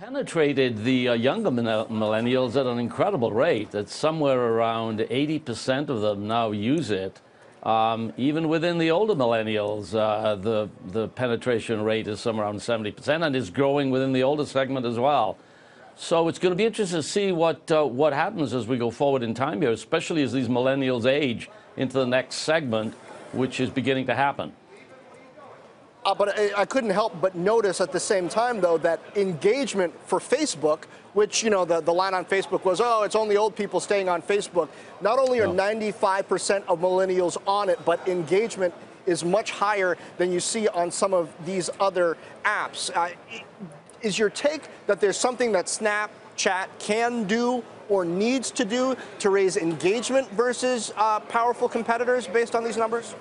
Penetrated the younger millennials at an incredible rate. It's somewhere around 80% of them now use it. Even within the older millennials, the penetration rate is somewhere around 70% and is growing within the older segment as well. So it's going to be interesting to see what happens as we go forward in time here, especially as these millennials age into the next segment, which is beginning to happen. But I couldn't help but notice at the same time, though, that engagement for Facebook, which, you know, the line on Facebook was, oh, it's only old people staying on Facebook. Not only are 95% of millennials on it, but engagement is much higher than you see on some of these other apps. Is your take that there's something that Snapchat can do or needs to do to raise engagement versus powerful competitors based on these numbers?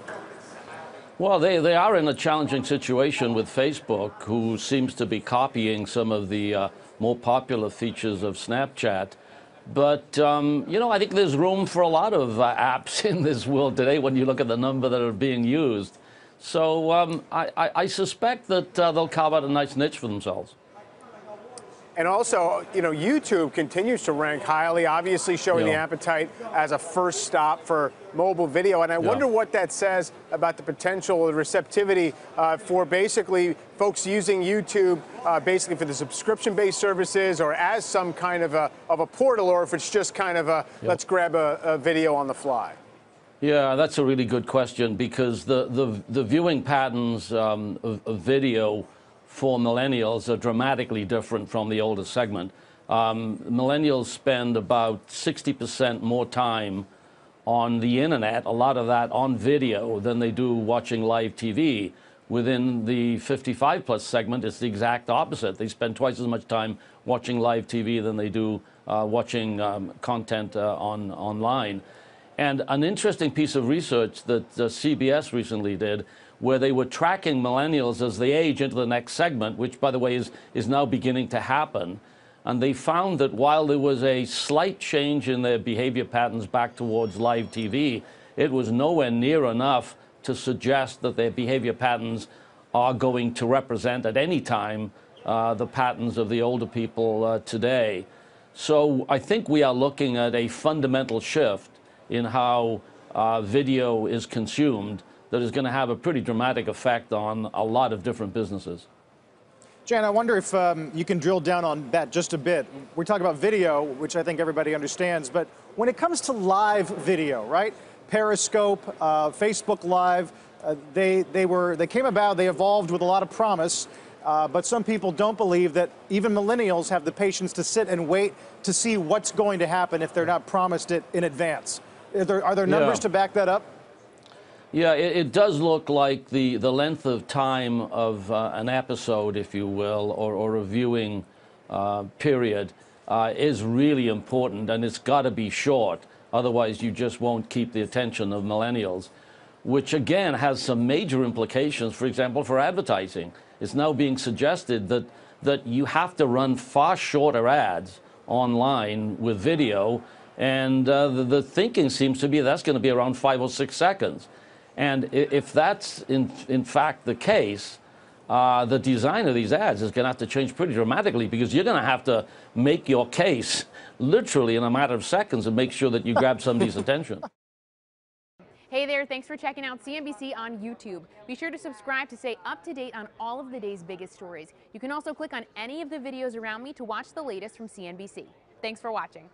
Well, they are in a challenging situation with Facebook, who seems to be copying some of the more popular features of Snapchat. But, you know, I think there's room for a lot of apps in this world today when you look at the number that are being used. So I suspect that they'll carve out a nice niche for themselves. And also, you know, YouTube continues to rank highly, obviously showing the appetite as a first stop for mobile video. And I wonder what that says about the potential, the receptivity for basically folks using YouTube basically for the subscription-based services or as some kind of a portal, or if it's just kind of a let's grab a video on the fly. Yeah, that's a really good question, because the viewing patterns of video for millennials are dramatically different from the older segment. Millennials spend about 60% more time on the internet, a lot of that on video, than they do watching live TV. Within the 55-plus segment, it's the exact opposite. They spend twice as much time watching live TV than they do watching content online. And an interesting piece of research that CBS recently did, where they were tracking millennials as they age into the next segment, which, by the way, is now beginning to happen. And they found that while there was a slight change in their behavior patterns back towards live TV, it was nowhere near enough to suggest that their behavior patterns are going to represent at any time the patterns of the older people today. So I think we are looking at a fundamental shift in how video is consumed that is going to have a pretty dramatic effect on a lot of different businesses. Jan, I wonder if you can drill down on that just a bit. We're talking about video, which I think everybody understands, but when it comes to live video, right? Periscope, Facebook Live, they came about, they evolved with a lot of promise, but some people don't believe that even millennials have the patience to sit and wait to see what's going to happen if they're not promised it in advance. Are there numbers to back that up? Yeah, it does look like the length of time of an episode, if you will, or a viewing period is really important, and it's got to be short. Otherwise, you just won't keep the attention of millennials, which again has some major implications, for example, for advertising. It's now being suggested that you have to run far shorter ads online with video, and the thinking seems to be that's going to be around 5 or 6 seconds. And if that's in fact the case, the design of these ads is going to have to change pretty dramatically, because you're going to have to make your case literally in a matter of seconds and make sure that you grab somebody's attention. Hey there, thanks for checking out CNBC on YouTube. Be sure to subscribe to stay up to date on all of the day's biggest stories. You can also click on any of the videos around me to watch the latest from CNBC. Thanks for watching.